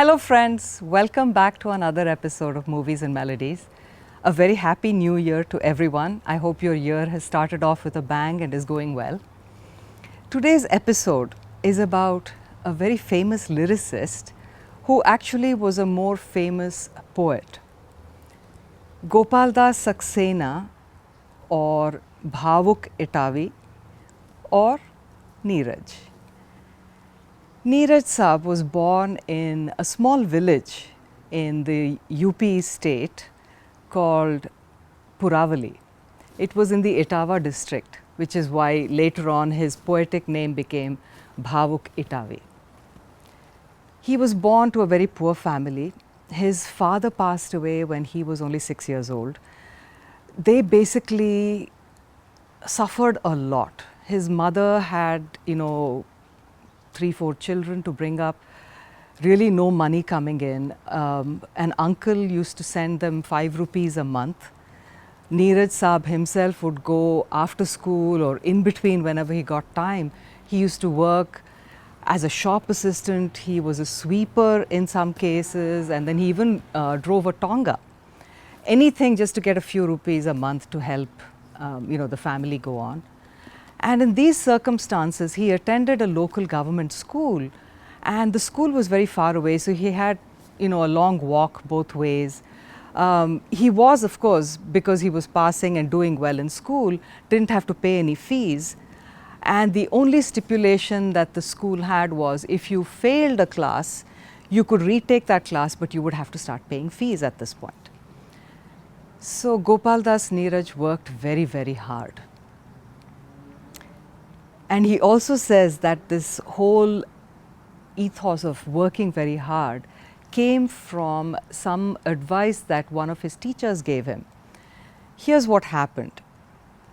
Hello friends, welcome back to another episode of Movies and Melodies. A very happy new year to everyone. I hope your year has started off with a bang and is going well. Today's episode is about a very famous lyricist who actually was a more famous poet. Gopaldas Saxena or Bhavuk Itavi or Neeraj. Neeraj Saab was born in a small village in the UP state called Puravali. It was in the Etawah district, which is why later on his poetic name became Bhavuk Itavi. He was born to a very poor family. His father passed away when he was only 6 years old. They basically suffered a lot. His mother had, 3-4 children to bring up, really no money coming in. An uncle used to send them 5 rupees a month. Neeraj Saab himself would go after school or in between whenever he got time. He used to work as a shop assistant, he was a sweeper in some cases, and then he even drove a tonga. Anything just to get a few rupees a month to help the family go on. And in these circumstances, he attended a local government school, and the school was very far away, so he had, a long walk both ways. He was, of course, because he was passing and doing well in school, didn't have to pay any fees. And the only stipulation that the school had was if you failed a class, you could retake that class, but you would have to start paying fees at this point. So Gopaldas Neeraj worked very, very hard. And he also says that this whole ethos of working very hard came from some advice that one of his teachers gave him. Here's what happened.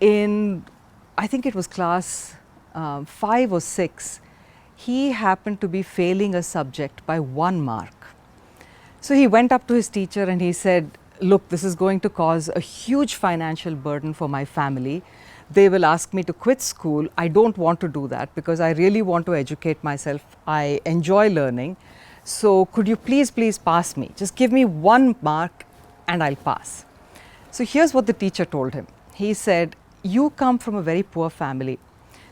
I think it was class 5 or 6, he happened to be failing a subject by 1 mark. So he went up to his teacher and he said, look, this is going to cause a huge financial burden for my family. They will ask me to quit school. I don't want to do that because I really want to educate myself. I enjoy learning. So could you please pass me? Just give me 1 mark and I'll pass. So here's what the teacher told him. He said, you come from a very poor family.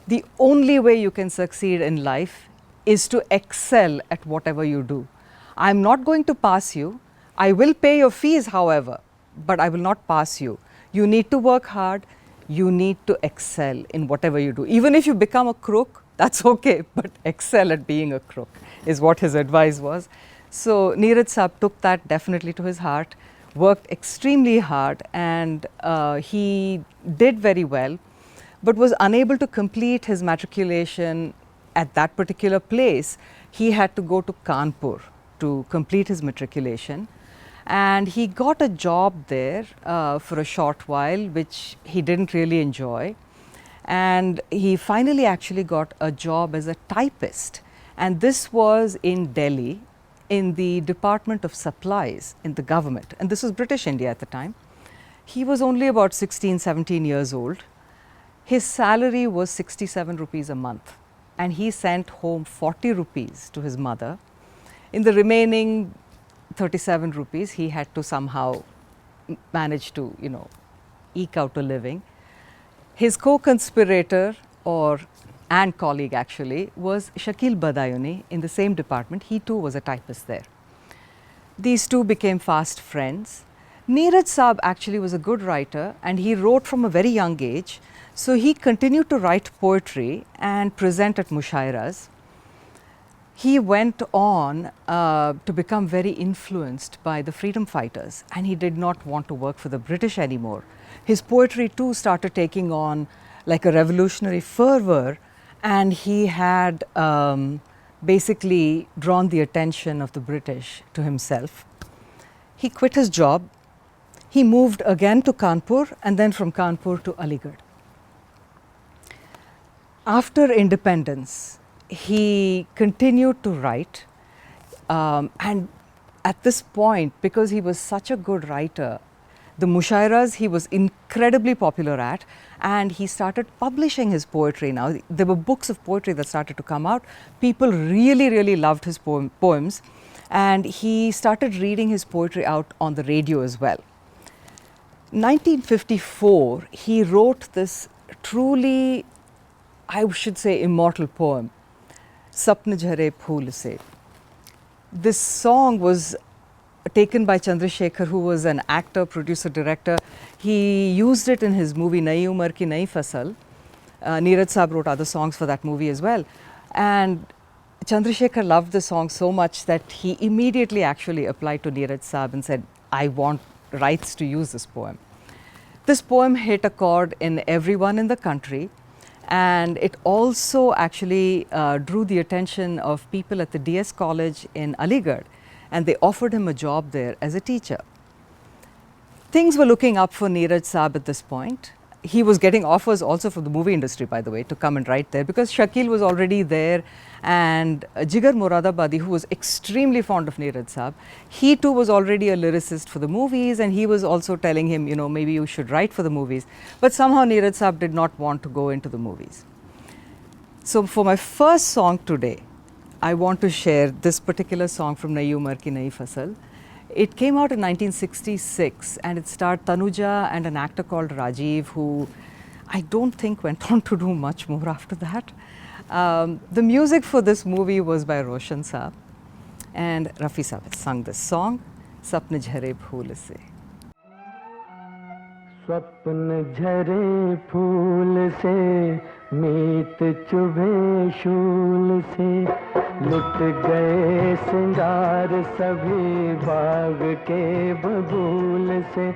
The only way you can succeed in life is to excel at whatever you do. I'm not going to pass you. I will pay your fees, however, but I will not pass you. You need to work hard. You need to excel in whatever you do. Even if you become a crook, that's okay, but excel at being a crook is what his advice was. So Neeraj Saab took that definitely to his heart, worked extremely hard, and he did very well, but was unable to complete his matriculation at that particular place. He had to go to Kanpur to complete his matriculation. And he got a job there for a short while, which he didn't really enjoy. And he finally actually got a job as a typist. And this was in Delhi, in the Department of Supplies in the government. And this was British India at the time. He was only about 16, 17 years old. His salary was 67 rupees a month. And he sent home 40 rupees to his mother. In the remaining 37 rupees, he had to somehow manage to, eke out a living. His co-conspirator and colleague actually was Shakil Badayuni in the same department. He too was a typist there. These two became fast friends. Neeraj Saab actually was a good writer and he wrote from a very young age. So he continued to write poetry and present at mushairas. He went on to become very influenced by the freedom fighters, and he did not want to work for the British anymore. His poetry too started taking on like a revolutionary fervor, and he had basically drawn the attention of the British to himself. He quit his job. He moved again to Kanpur and then from Kanpur to Aligarh. After independence, he continued to write, and at this point, because he was such a good writer, the mushairas he was incredibly popular at, and he started publishing his poetry now. There were books of poetry that started to come out. People really, really loved his poems. and he started reading his poetry out on the radio as well. 1954, he wrote this truly, I should say, immortal poem, Sapn Jhare Phool Se. This song was taken by Chandrasekhar, who was an actor, producer, director. He used it in his movie Nayi Umar Ki Nayi Fasal. Neeraj Saab wrote other songs for that movie as well. And Chandrasekhar loved the song so much that he immediately actually applied to Neeraj Saab and said, I want rights to use this poem. This poem hit a chord in everyone in the country, and it also actually drew the attention of people at the DS College in Aligarh, and they offered him a job there as a teacher. Things were looking up for Neeraj Saab at this point. He was getting offers also from the movie industry, by the way, to come and write there, because Shakil was already there, and Jigar Moradabadi, who was extremely fond of Neeraj Saab, he too was already a lyricist for the movies, and he was also telling him, you know, maybe you should write for the movies. But somehow Neeraj Saab did not want to go into the movies. So for my first song today, I want to share this particular song from Nayi Umar Ki Nayi Fasal. It came out in 1966, and it starred Tanuja and an actor called Rajiv, who I don't think went on to do much more after that. The music for this movie was by Roshan Saab, and Rafi Saab has sung this song, Sapn Jhare Phool Se. स्वप्न झरे फूल से मीत चुभे शूल से लुट गए सिंगार सभी बाग के बबूल से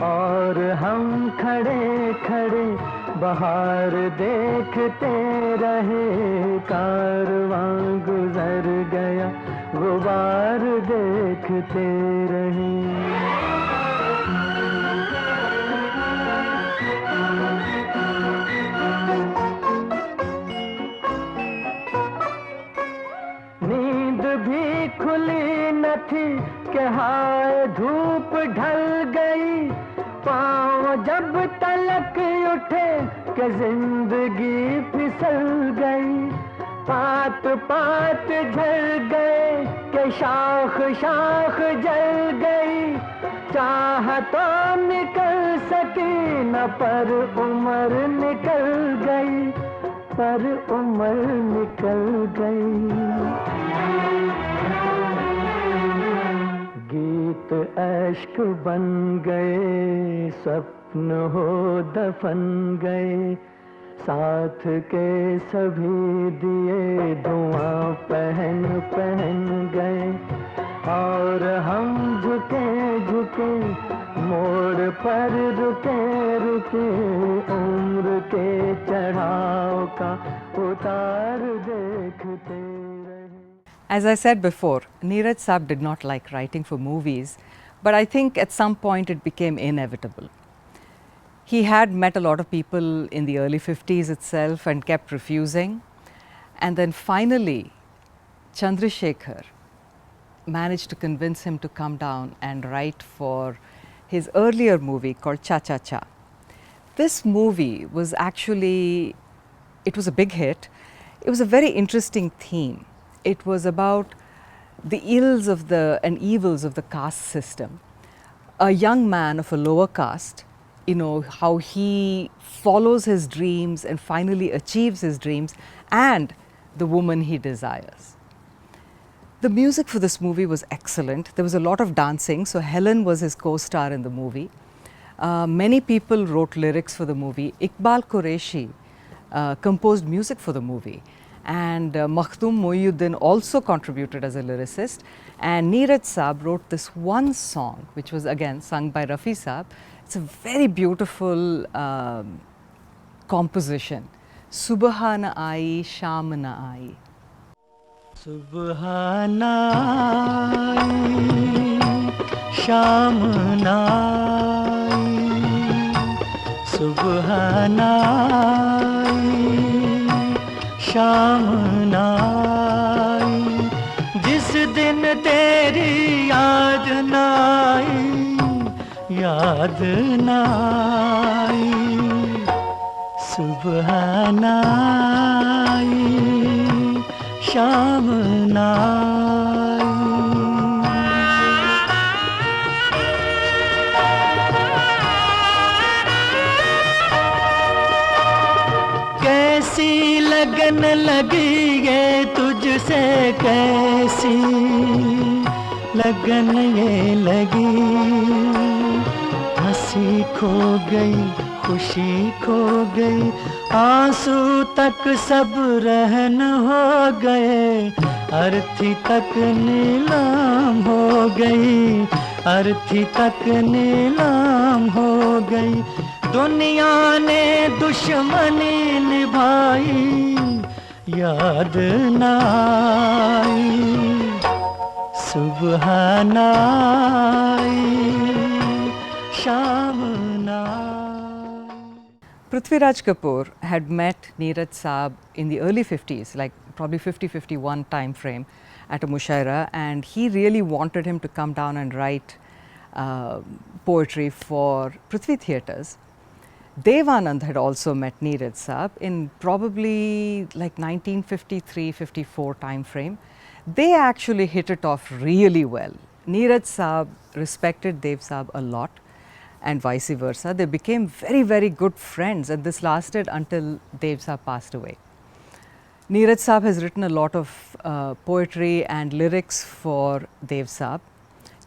और हम खड़े खड़े बहार देखते रहे कारवां गुजर गया गुबार देखते रहे खुली न थी कि हाय धूप ढल गई पाँव जब तलक उठे कि जिंदगी फिसल गई पात पात झड़ गए कि शाख शाख जल गई चाह तो निकल सकी न पर उम्र निकल गई पर उम्र निकल गई गीत अश्क बन गए सपन हो दफन गए साथ के सभी दिए धुआं पहन पहन गए और हम झुके झुके मोड़ पर रुके रुके उम्र के चढ़ाव का उतार देखते रहे. As I said before, Neeraj Saab did not like writing for movies, but I think at some point it became inevitable. He had met a lot of people in the early 50s itself and kept refusing. And then finally, Chandrasekhar managed to convince him to come down and write for his earlier movie called Cha Cha Cha. This movie was actually, it was a big hit. It was a very interesting theme. It was about the ills of and evils of the caste system. A young man of a lower caste, you know, how he follows his dreams and finally achieves his dreams, and the woman he desires. The music for this movie was excellent. There was a lot of dancing, so Helen was his co-star in the movie. Many people wrote lyrics for the movie. Iqbal Qureshi composed music for the movie. And Makhdoom Moinuddin also contributed as a lyricist. And Neeraj Saab wrote this one song, which was again sung by Rafi Saab. It's a very beautiful composition. Subha na aayi, shaam na aayi. Subha na aayi, shaam na aayi. Subha na aayi, शाम ना आई जिस दिन तेरी याद ना आई याद ना आई सुबह ना आई शाम ना आई लगन लगी ये तुझसे कैसी लगन ये लगी, हंसी खो गई खुशी खो गई, आंसू तक सब रहन हो गए, अर्थी तक नीलाम हो गई, अर्थी तक नीलाम हो गई। दुनिया ने दुश्मनी निभाई, याद न आई, सुबह न आई, शाम न आई। Prithviraj Kapoor had met Neeraj Saab in the early 50s, like probably 50-51 time frame at a mushaira, and he really wanted him to come down and write poetry for Prithvi Theatres. Dev Anand had also met Neeraj Saab in probably like 1953-54 time frame. They actually hit it off really well. Neeraj Saab respected Dev Saab a lot, and vice versa. They became very, very good friends, and this lasted until Dev Saab passed away. Neeraj Saab has written a lot of poetry and lyrics for Dev Saab.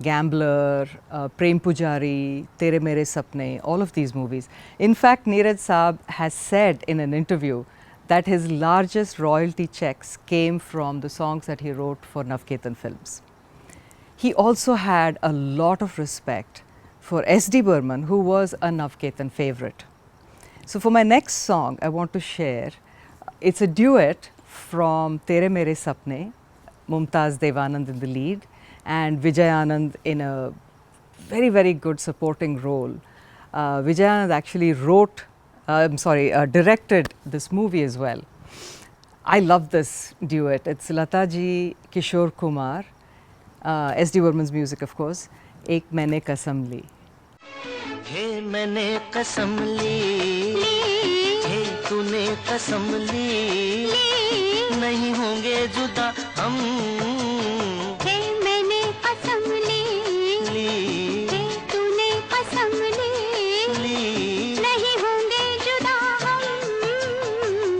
Gambler, Prem Pujari, Tere Mere Sapne, all of these movies. In fact, Neeraj Saab has said in an interview that his largest royalty checks came from the songs that he wrote for Navketan films. He also had a lot of respect for S.D. Burman, who was a Navketan favorite. So for my next song, I want to share, it's a duet from Tere Mere Sapne, Mumtaz Devanand in the lead, and Vijay Anand in a very, very good supporting role. Vijay Anand actually directed this movie as well. I love this duet. It's Lataji, Kishore Kumar, S.D. Burman's music of course, Ek Maine Kasam Li. हे मैंने कसम ली, हे तूने कसम ली, नहीं होंगे जुदा हम, हे मैंने कसम ली, हे तूने कसम ली, नहीं होंगे जुदा हम,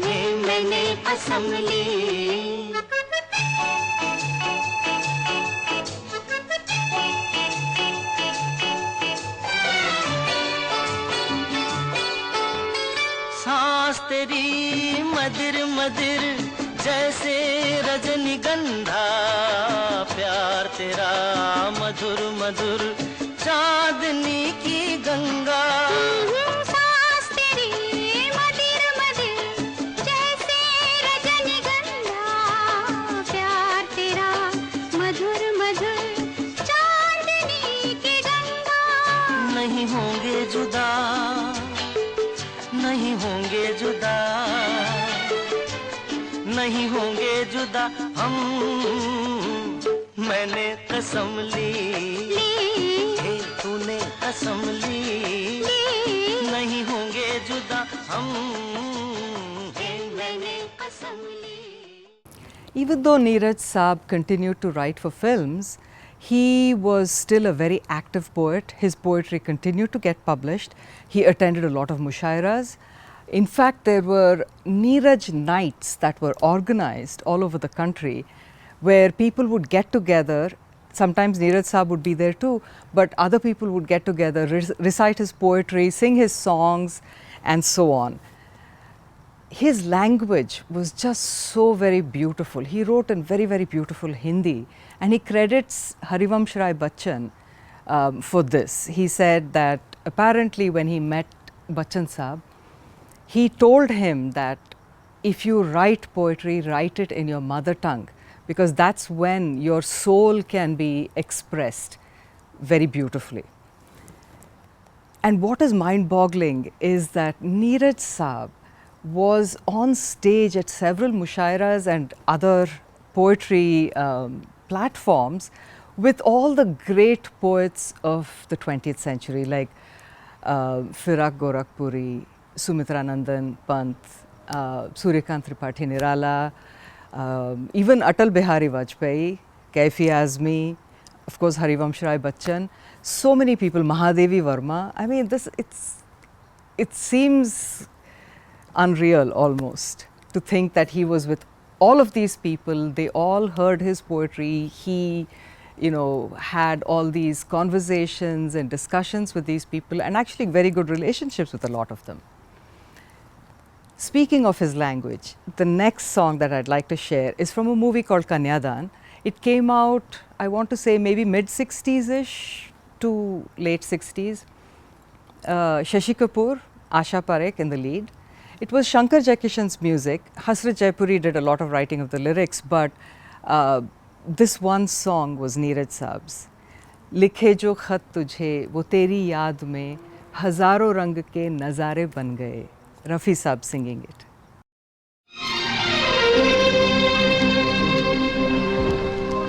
हे मैंने कसम ली। सांस तेरी मधुर मधुर जैसे रजनीगंधा, प्यार तेरा मधुर मधुर चांदनी की गंगा। सांस तेरी मधुर मधुर जैसे रजनीगंधा, प्यार तेरा मधुर मधुर चांदनी की गंगा। नहीं होंगे जुदा, नहीं होंगे जुदा, नहीं होंगे जुदा हम, मैंने कसम ली, हे तूने कसम ली, नहीं होंगे जुदा हम, हे मैंने कसम ली। Even though Neeraj Saab continued to write for films, he was still a very active poet. His poetry continued to get published. He attended a lot of mushairas. In fact, there were Neeraj nights that were organized all over the country, where people would get together. Sometimes Neeraj Saab would be there too, but other people would get together, recite his poetry, sing his songs, and so on. His language was just so very beautiful. He wrote in very, very beautiful Hindi, and he credits Harivamsh Rai Bachchan for this. He said that apparently when he met Bachchan Saab, he told him that if you write poetry, write it in your mother tongue, because that's when your soul can be expressed very beautifully. And what is mind-boggling is that Neeraj Saab was on stage at several mushairas and other poetry platforms with all the great poets of the 20th century, like Firak Gorakhpuri, Sumitranandan Pant, Suryakant Tripathi Nirala, even Atal Bihari Vajpayee, Kaifi Azmi, of course Harivamsh Rai Bachchan, so many people, Mahadevi Verma. I mean, it seems unreal almost. to think that he was with all of these people, they all heard his poetry, he had all these conversations and discussions with these people and actually very good relationships with a lot of them. Speaking of his language, the next song that I'd like to share is from a movie called Kanyadan. It came out, I want to say maybe mid-60s-ish to late 60s. Shashi Kapoor, Asha Parekh in the lead. It was Shankar Jaikishan's music. Hasrat Jaipuri did a lot of writing of the lyrics, but this one song was Neeraj Saab's. लिखे जो खत तुझे वो तेरी याद में हजारों रंग के नज़ारे बन गए. Rafi Saab singing it.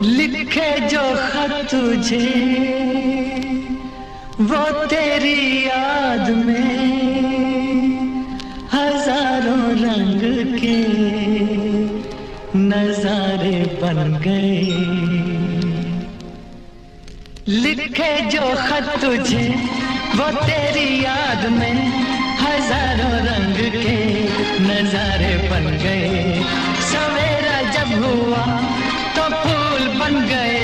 लिखे जो खत तुझे वो तेरी याद में हजारों रंग के नजारे बन गए. लिखे जो खत तुझे वो तेरी याद में हजारों रंग के नजारे बन गए. सवेरा जब हुआ तो फूल बन गए,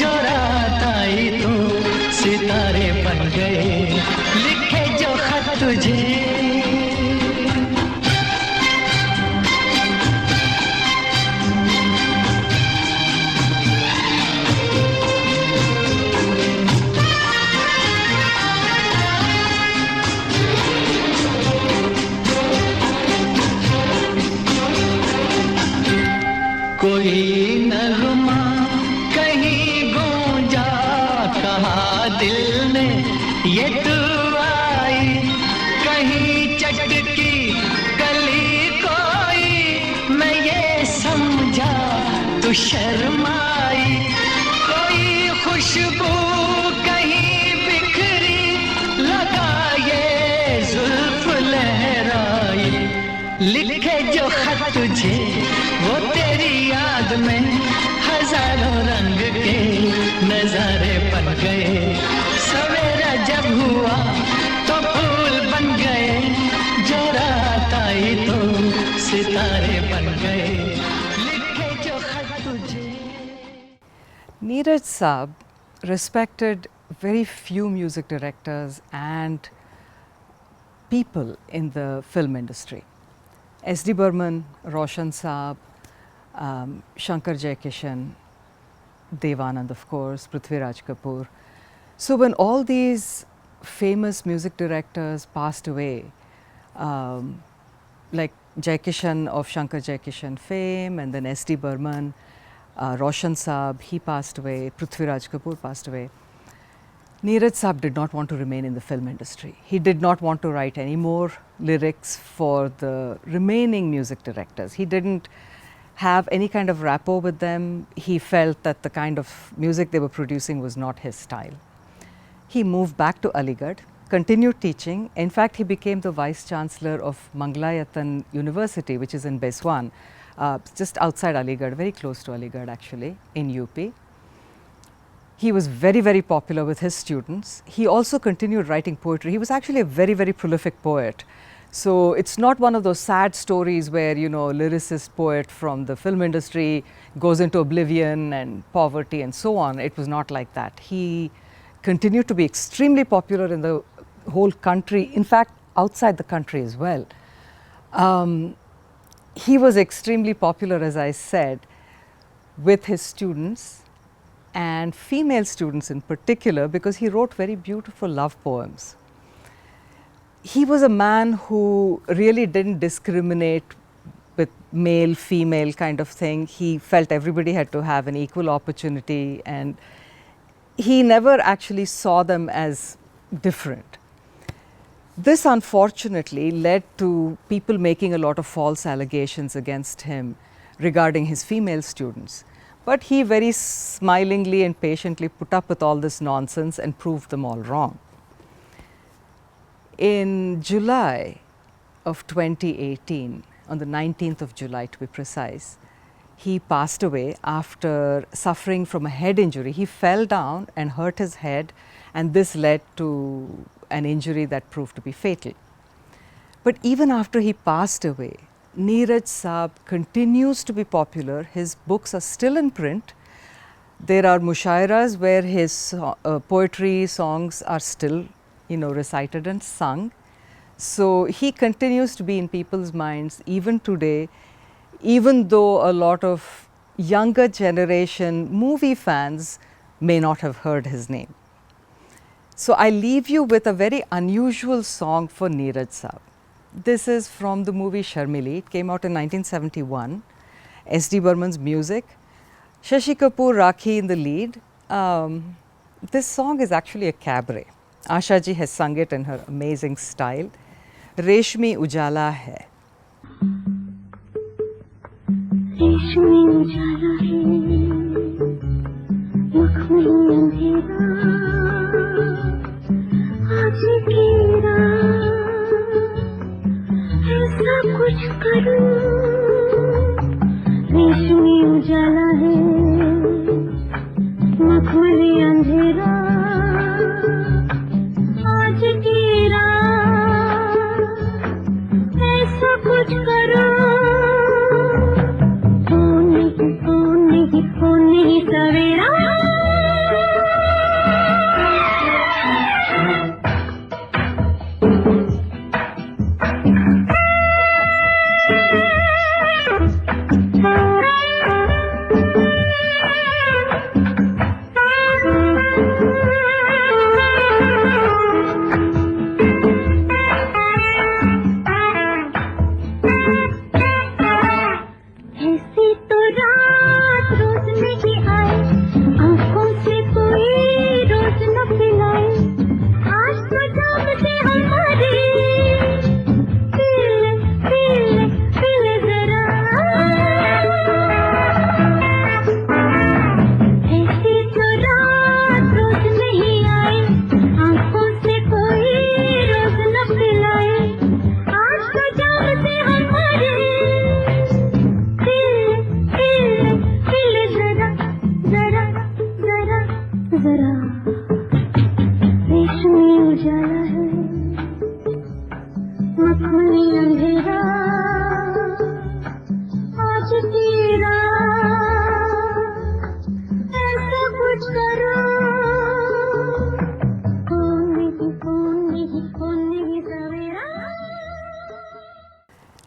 जो रात आई तो सितारे बन गए. लिखे जो खत तुझे. कोई नगमा कहीं गूंजा, कहा दिल ने ये तू आई. कहीं चटकी कली कोई, मैं ये समझा तू शर्माई. कोई खुशबू कहीं बिखरी, लगा ये जुल्फ लहराई. लिखे जो खत तुझे वो तेरी याद में हजारों रंग के नजारे बन गए. सवेरा जब हुआ तो फूल बन गए, जो रात आई तो सितारे बन गए. लिखे जो खत तुझे. Neeraj Saab respected very few music directors and people in the film industry. S.D. Burman, Roshan Saab, Shankar Jaikishan, Devanand of course, Prithviraj Kapoor. So when all these famous music directors passed away, like Jaikishan of Shankar Jaikishan fame, and then S.D. Burman, Roshan Saab, he passed away, Prithviraj Kapoor passed away. Neeraj Saab did not want to remain in the film industry. He did not want to write any more lyrics for the remaining music directors. He didn't have any kind of rapport with them. He felt that the kind of music they were producing was not his style. He moved back to Aligarh, continued teaching. In fact, he became the Vice Chancellor of Manglayatan University, which is in Beswan, just outside Aligarh, very close to Aligarh actually, in UP. He was very, very popular with his students. He also continued writing poetry. He was actually a very, very prolific poet. So it's not one of those sad stories where, a lyricist poet from the film industry goes into oblivion and poverty and so on. It was not like that. He continued to be extremely popular in the whole country, in fact, outside the country as well. He was extremely popular, as I said, with his students and female students in particular, because he wrote very beautiful love poems. He was a man who really didn't discriminate with male, female kind of thing. He felt everybody had to have an equal opportunity, and he never actually saw them as different. This unfortunately led to people making a lot of false allegations against him regarding his female students. But he very smilingly and patiently put up with all this nonsense and proved them all wrong. In July of 2018, on the 19th of July to be precise, he passed away after suffering from a head injury. He fell down and hurt his head, and this led to an injury that proved to be fatal. But even after he passed away, Neeraj Saab continues to be popular. His books are still in print. There are mushairas where his poetry songs are still, recited and sung. So he continues to be in people's minds even today, even though a lot of younger generation movie fans may not have heard his name. So I leave you with a very unusual song for Neeraj Saab. This is from the movie Sharmili. It came out in 1971. S.D. Burman's music. Shashi Kapoor, Rakhi in the lead. This song is actually a cabaret. Asha ji has sung it in her amazing style. Reshmi Ujala hai. रेशमी उजाला है मखमली अंधेरा आज की रात ऐसा कुछ करूं रेशमी उजाला है मखमली अंधेरा आज की रात ऐसा कुछ करूं नहीं सवेरा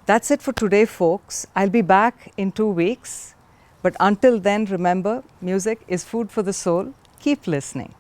That's it for today, folks. I'll be back in 2 weeks. But until then, remember, music is food for the soul. Keep listening.